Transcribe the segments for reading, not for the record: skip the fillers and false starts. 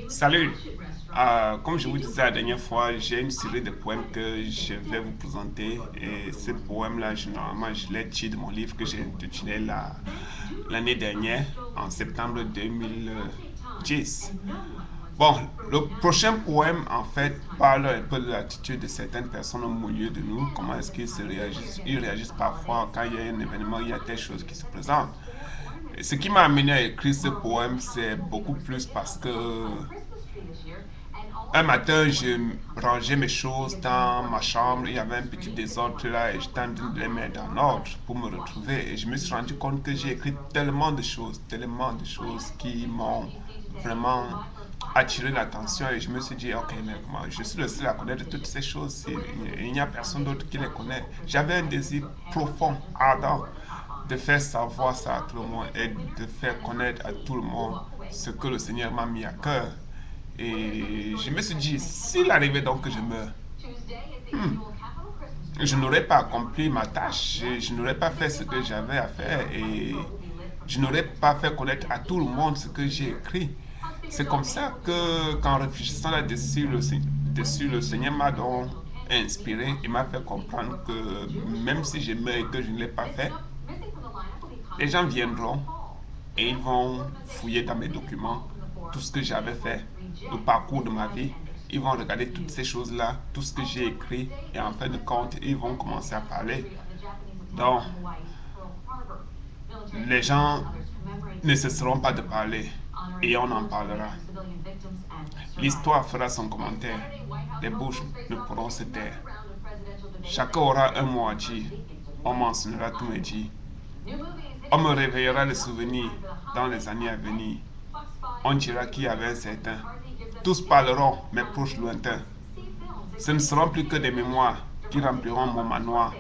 Salut! Comme je vous disais la dernière fois, j'ai une série de poèmes que je vais vous présenter. Et ces poèmes-là, généralement, je les tire de mon livre que j'ai intitulé l'année dernière, en septembre 2010. Bon, le prochain poème, en fait, parle un peu de l'attitude de certaines personnes au milieu de nous. Comment est-ce qu'ils réagissent? Ils réagissent parfois quand il y a un événement, il y a telle chose qui se présente. Et ce qui m'a amené à écrire ce poème, c'est beaucoup plus parce que un matin, je rangeais mes choses dans ma chambre. Il y avait un petit désordre là et j'étais en train de les mettre en ordre pour me retrouver. Et je me suis rendu compte que j'ai écrit tellement de choses qui m'ont vraiment attiré l'attention. Et je me suis dit, ok, mais moi, je suis le seul à connaître toutes ces choses. Il n'y a personne d'autre qui les connaît. J'avais un désir profond, ardent, de faire savoir ça à tout le monde et de faire connaître à tout le monde ce que le Seigneur m'a mis à cœur. Et je me suis dit, s'il arrivait donc que je meurs, je n'aurais pas accompli ma tâche, je n'aurais pas fait ce que j'avais à faire et je n'aurais pas fait connaître à tout le monde ce que j'ai écrit. C'est comme ça que, qu'en réfléchissant là-dessus, le Seigneur m'a donc inspiré et m'a fait comprendre que même si je meurs et que je ne l'ai pas fait, les gens viendront et ils vont fouiller dans mes documents tout ce que j'avais fait, le parcours de ma vie. Ils vont regarder toutes ces choses-là, tout ce que j'ai écrit, et en fin de compte, ils vont commencer à parler. Donc, les gens ne cesseront pas de parler, et on en parlera. L'histoire fera son commentaire, les bouches ne pourront se taire. Chacun aura un mot à dire, on mentionnera tous mes dits. On me réveillera les souvenirs dans les années à venir. On dira qu'il y avait un certain. Tous parleront, mes proches lointains. Ce ne seront plus que des mémoires qui rempliront mon manoir,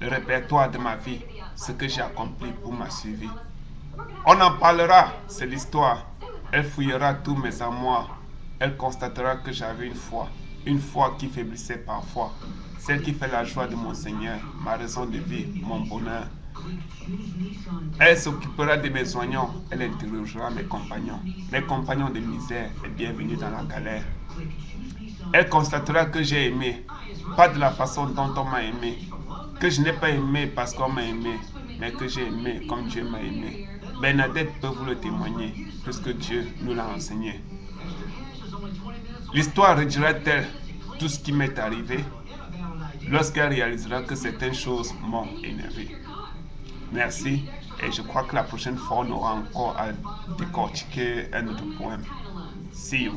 le répertoire de ma vie, ce que j'ai accompli pour ma survie. On en parlera, c'est l'histoire. Elle fouillera tous mes armoires. Elle constatera que j'avais une foi qui faiblissait parfois, celle qui fait la joie de mon Seigneur, ma raison de vie, mon bonheur. Elle s'occupera de mes soignants, elle interrogera mes compagnons de misère et bienvenue dans la galère. Elle constatera que j'ai aimé, pas de la façon dont on m'a aimé, que je n'ai pas aimé parce qu'on m'a aimé, mais que j'ai aimé comme Dieu m'a aimé. Bernadette peut vous le témoigner, puisque Dieu nous l'a enseigné. L'histoire redira-t-elle tout ce qui m'est arrivé lorsqu'elle réalisera que certaines choses m'ont énervé? Merci, et je crois que la prochaine fois, on aura encore à décortiquer un autre poème. See you.